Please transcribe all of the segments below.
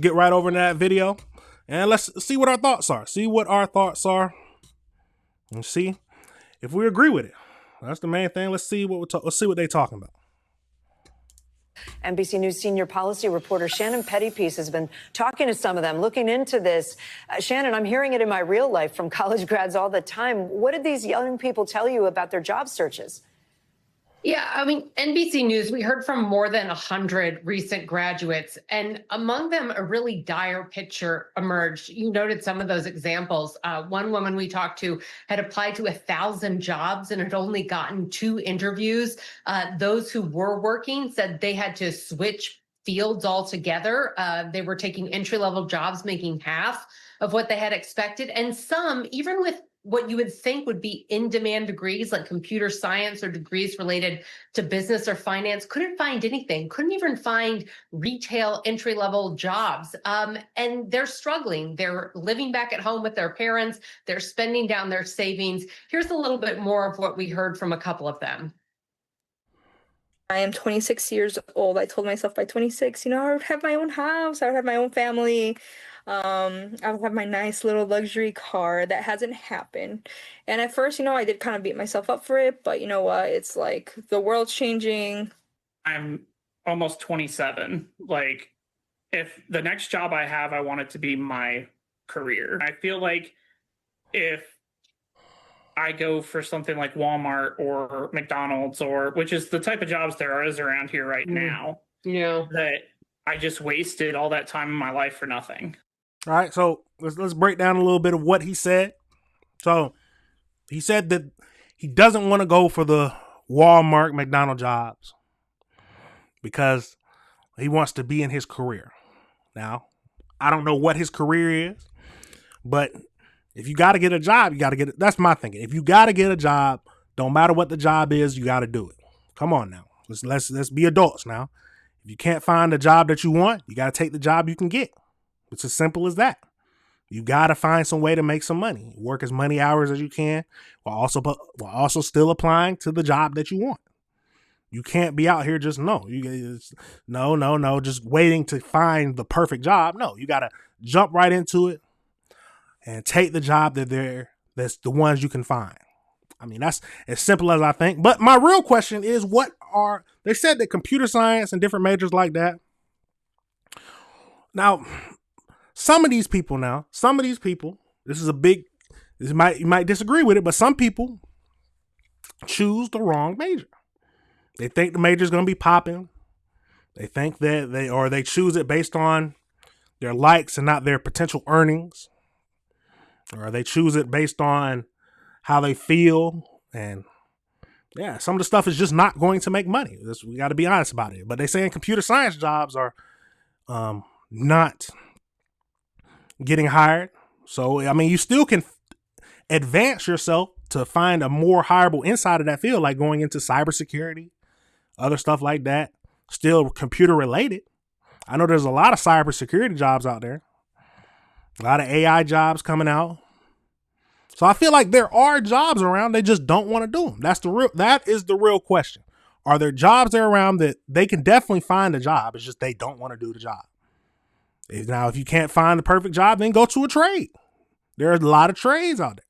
get right over into that video and let's see what our thoughts are. See what our thoughts are and see if we agree with it. That's the main thing. Let's see what let's see what they're talking about. NBC News senior policy reporter Shannon Pettypiece has been talking to some of them, looking into this. Shannon, I'm hearing it in my real life from college grads all the time. What did these young people tell you about their job searches? Yeah, I mean, NBC News, we heard from more than 100 recent graduates, and among them, a really dire picture emerged. You noted some of those examples. One woman we talked to had applied to 1,000 jobs and had only gotten 2 interviews. Those who were working said they had to switch fields altogether. They were taking entry-level jobs, making half of what they had expected. And some, even with what you would think would be in-demand degrees like computer science or degrees related to business or finance, couldn't find anything, couldn't even find retail entry-level jobs. And they're struggling. They're living back at home with their parents. They're spending down their savings. Here's a little bit more of what we heard from a couple of them. I am 26 years old. I told myself by 26, I would have my own house. I would have my own family. I would have my nice little luxury car. That hasn't happened. And at first, I did kind of beat myself up for it, but you know what? It's like the world's changing. I'm almost 27. Like, if the next job I have, I want it to be my career. I feel like if I go for something like Walmart or McDonald's, or which is the type of jobs there is around here right now, that I just wasted all that time in my life for nothing. All right, so let's break down a little bit of what he said. So he said that he doesn't want to go for the Walmart, McDonald's jobs because he wants to be in his career. Now, I don't know what his career is, but if you got to get a job, you got to get it. That's my thinking. If you got to get a job, don't matter what the job is, you got to do it. Come on now. Let's be adults now. If you can't find the job that you want, you got to take the job you can get. It's as simple as that. You got to find some way to make some money. Work as many hours as you can while also still applying to the job that you want. You can't be out here just just waiting to find the perfect job. No, you got to jump right into it and take the job that's the ones you can find. I mean, that's as simple as I think. But my real question is, they said that computer science and different majors like that. Now, some of these people, you might disagree with it, but some people choose the wrong major. They think the major is going to be popping. They think that they choose it based on their likes and not their potential earnings. Or they choose it based on how they feel. And yeah, some of the stuff is just not going to make money. We got to be honest about it. But they say in computer science jobs are not getting hired. So, I mean, you still can advance yourself to find a more hireable inside of that field, like going into cybersecurity, other stuff like that. Still computer related. I know there's a lot of cybersecurity jobs out there. A lot of AI jobs coming out. So I feel like there are jobs around. They just don't want to do them. That is the real question. Are there jobs there around that they can definitely find a job? It's just they don't want to do the job. Now, if you can't find the perfect job, then go to a trade. There are a lot of trades out there.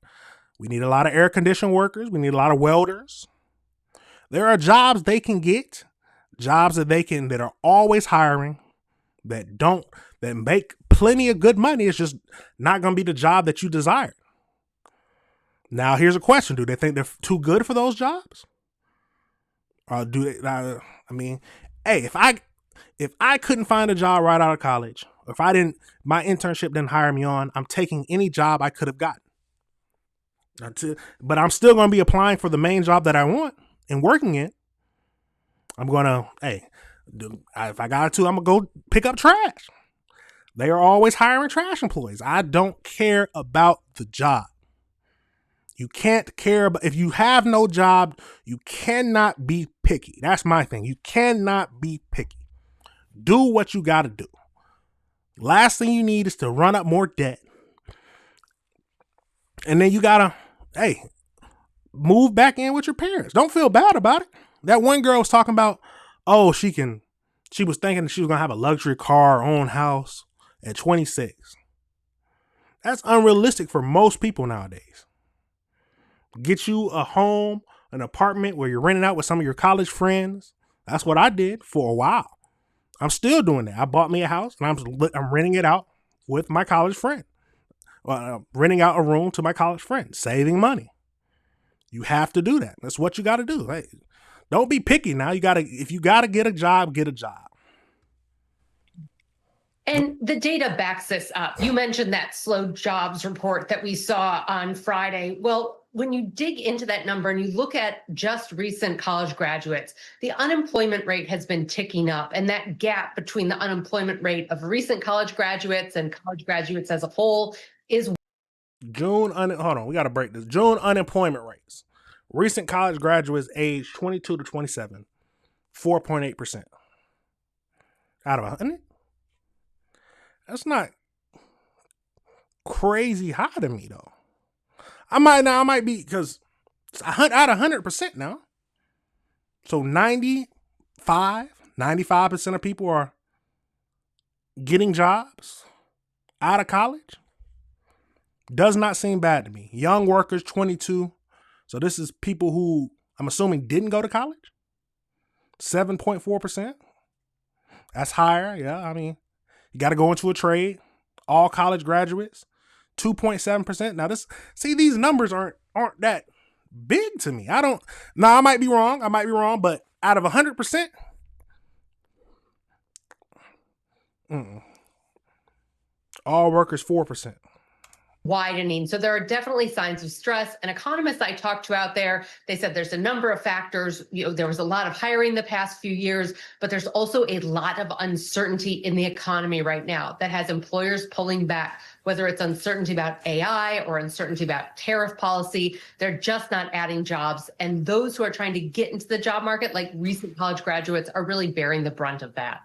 We need a lot of air conditioning workers. We need a lot of welders. There are jobs they can get, jobs that are always hiring, that make plenty of good money. It's just not going to be the job that you desire. Now, here's a question. Do they think they're too good for those jobs? Or do they, I mean, hey, if I couldn't find a job right out of college, or if my internship didn't hire me on, I'm taking any job I could have gotten. But I'm still going to be applying for the main job that I want and working it. I'm going to, if I got to, I'm going to go pick up trash. They are always hiring trash employees. I don't care about the job. You can't care about, if you have no job, you cannot be picky. That's my thing. You cannot be picky. Do what you got to do. Last thing you need is to run up more debt. And then you got to, move back in with your parents. Don't feel bad about it. That one girl was talking about, she was thinking she was going to have a luxury car, own house. at 26. That's unrealistic for most people nowadays. Get you a home, an apartment where you're renting out with some of your college friends. That's what I did for a while. I'm still doing that. I bought me a house and I'm renting it out with my college friend. Renting out a room to my college friend, saving money. You have to do that. That's what you got to do. Right? Don't be picky now. If you got to get a job, get a job. And the data backs this up. You mentioned that slow jobs report that we saw on Friday. Well, when you dig into that number and you look at just recent college graduates, the unemployment rate has been ticking up. And that gap between the unemployment rate of recent college graduates and college graduates as a whole is hold on, we got to break this. June unemployment rates. Recent college graduates aged 22 to 27, 4.8%. Out of 100? That's not crazy high to me, though. I might be, because it's out of 100% now. So 95% of people are getting jobs out of college. Does not seem bad to me. Young workers, 22. So this is people who I'm assuming didn't go to college. 7.4%. That's higher. Yeah, I mean, you got to go into a trade. All college graduates, 2.7%. Now these numbers aren't that big to me. I might be wrong, but out of 100%, all workers 4%. Widening. So there are definitely signs of stress. And economists I talked to out there, they said there's a number of factors. There was a lot of hiring the past few years, but there's also a lot of uncertainty in the economy right now that has employers pulling back, whether it's uncertainty about AI or uncertainty about tariff policy. They're just not adding jobs. And those who are trying to get into the job market, like recent college graduates, are really bearing the brunt of that.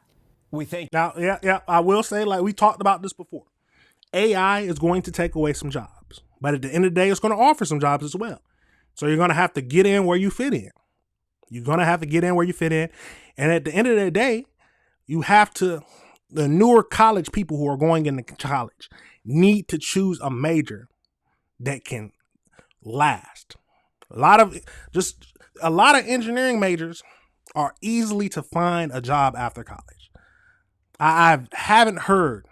We think. Now, yeah, I will say, like we talked about this before, AI is going to take away some jobs, but at the end of the day, it's going to offer some jobs as well. So you're going to have to get in where you fit in. And at the end of the day, the newer college people who are going into college need to choose a major that can last. A lot of engineering majors are easily to find a job after college. I haven't heard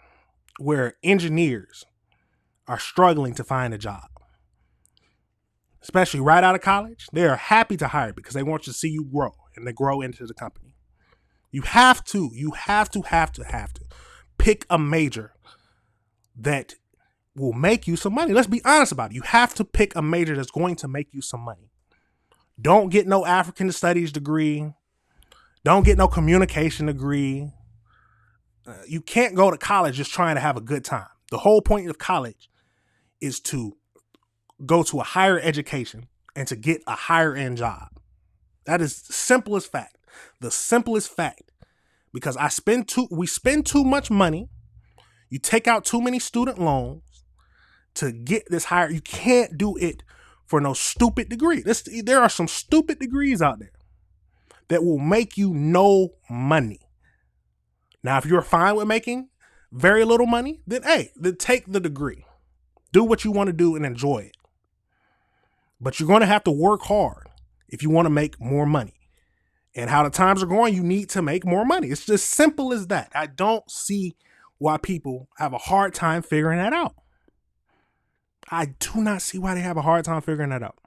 where engineers are struggling to find a job, especially right out of college. They are happy to hire because they want to see you grow and to grow into the company. You have to pick a major that will make you some money. Let's be honest about it. You have to pick a major that's going to make you some money. Don't get no African studies degree. Don't get no communication degree. You can't go to college just trying to have a good time. The whole point of college is to go to a higher education and to get a higher end job. That is the simplest fact. The simplest fact. Because we spend too much money. You take out too many student loans to get this higher. You can't do it for no stupid degree. There are some stupid degrees out there that will make you no money. Now, if you're fine with making very little money, then take the degree. Do what you want to do and enjoy it. But you're going to have to work hard if you want to make more money. And how the times are going, you need to make more money. It's just simple as that. I don't see why people have a hard time figuring that out. I do not see why they have a hard time figuring that out.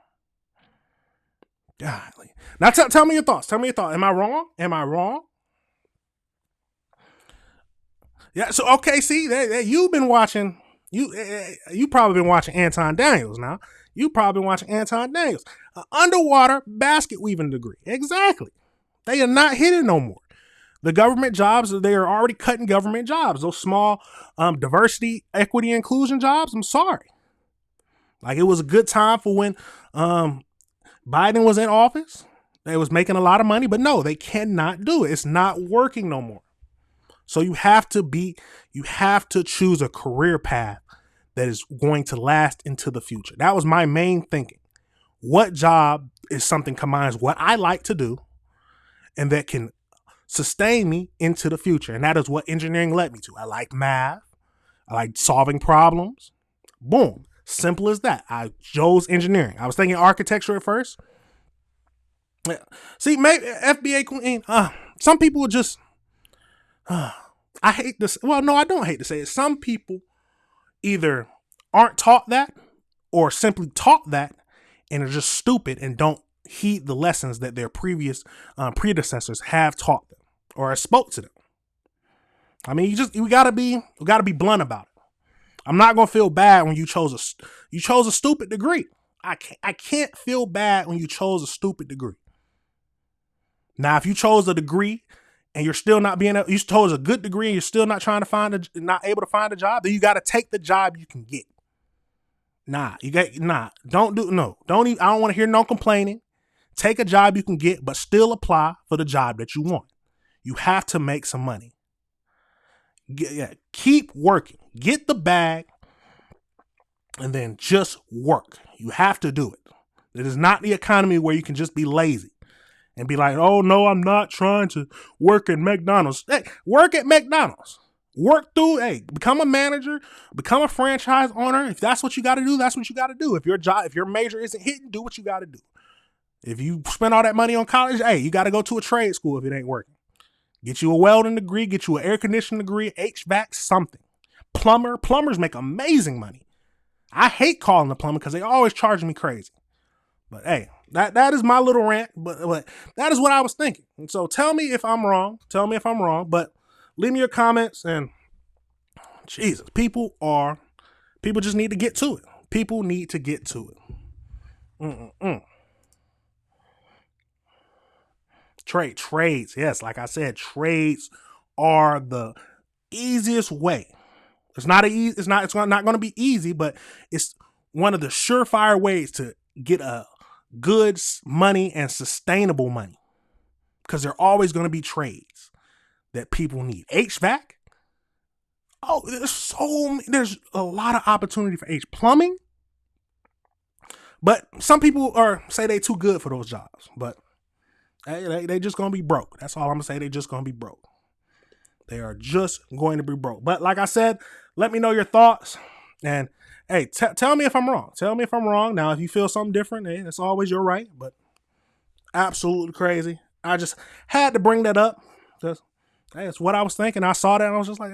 Golly. Now tell me your thoughts. Am I wrong? Yeah, so okay, see, you've been watching, you probably been watching Anton Daniels now. An underwater basket weaving degree. Exactly. They are not hitting no more. The government jobs, they are already cutting government jobs. Those small diversity, equity, inclusion jobs, I'm sorry. Like it was a good time for when Biden was in office. They was making a lot of money, but no, they cannot do it. It's not working no more. So you have to choose a career path that is going to last into the future. That was my main thinking. What job is something combines what I like to do and that can sustain me into the future? And that is what engineering led me to. I like math. I like solving problems. Boom. Simple as that. I chose engineering. I was thinking architecture at first. See, maybe FBA queen. Some people just. I hate this. Well, no, I don't hate to say it. Some people either aren't taught that or simply taught that and are just stupid and don't heed the lessons that their previous predecessors have taught them or spoke to them. I mean, we gotta be blunt about it. I'm not gonna feel bad when you chose a stupid degree. I can't feel bad when you chose a stupid degree. Now, if you chose a degree and you're still not you chose a good degree and you're still not not able to find a job, then you got to take the job you can get. Don't even, I don't want to hear no complaining. Take a job you can get, but still apply for the job that you want. You have to make some money. Keep working, get the bag, and then just work. You have to do it. It is not the economy where you can just be lazy and be like, oh no, I'm not trying to work at McDonald's. Hey, work at McDonald's. Work through, become a manager, become a franchise owner. If that's what you got to do, that's what you got to do. If your major isn't hitting, do what you got to do. If you spend all that money on college, you got to go to a trade school if it ain't working. Get you a welding degree, get you an air conditioning degree, HVAC, something. Plumbers make amazing money. I hate calling the plumber because they always charge me crazy. But hey, that is my little rant, but that is what I was thinking. And so tell me if I'm wrong. But leave me your comments. And Jesus, people just need to get to it. People need to get to it. Trades. Yes, like I said, trades are the easiest way. It's not going to be easy, but it's one of the surefire ways to get a good money and sustainable money, because there are always going to be trades that people need. HVAC. Oh, there's a lot of opportunity for plumbing, but some people say they too good for those jobs, but they just going to be broke. That's all I'm going to say. They just going to be broke. They are just going to be broke. But like I said, let me know your thoughts. And hey, tell me if I'm wrong. Tell me if I'm wrong. Now, if you feel something different, that's always your right. But absolutely crazy. I just had to bring that up. That's what I was thinking. I saw that and I was just like,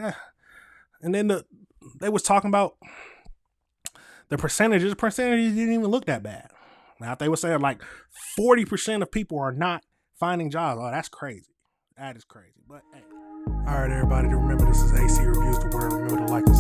And then they was talking about the percentages. Percentages didn't even look that bad. Now, if they were saying like 40% of people are not finding jobs, oh, that's crazy. That is crazy. But hey. All right, everybody, remember this is AC Reviews the Word. Remember to like and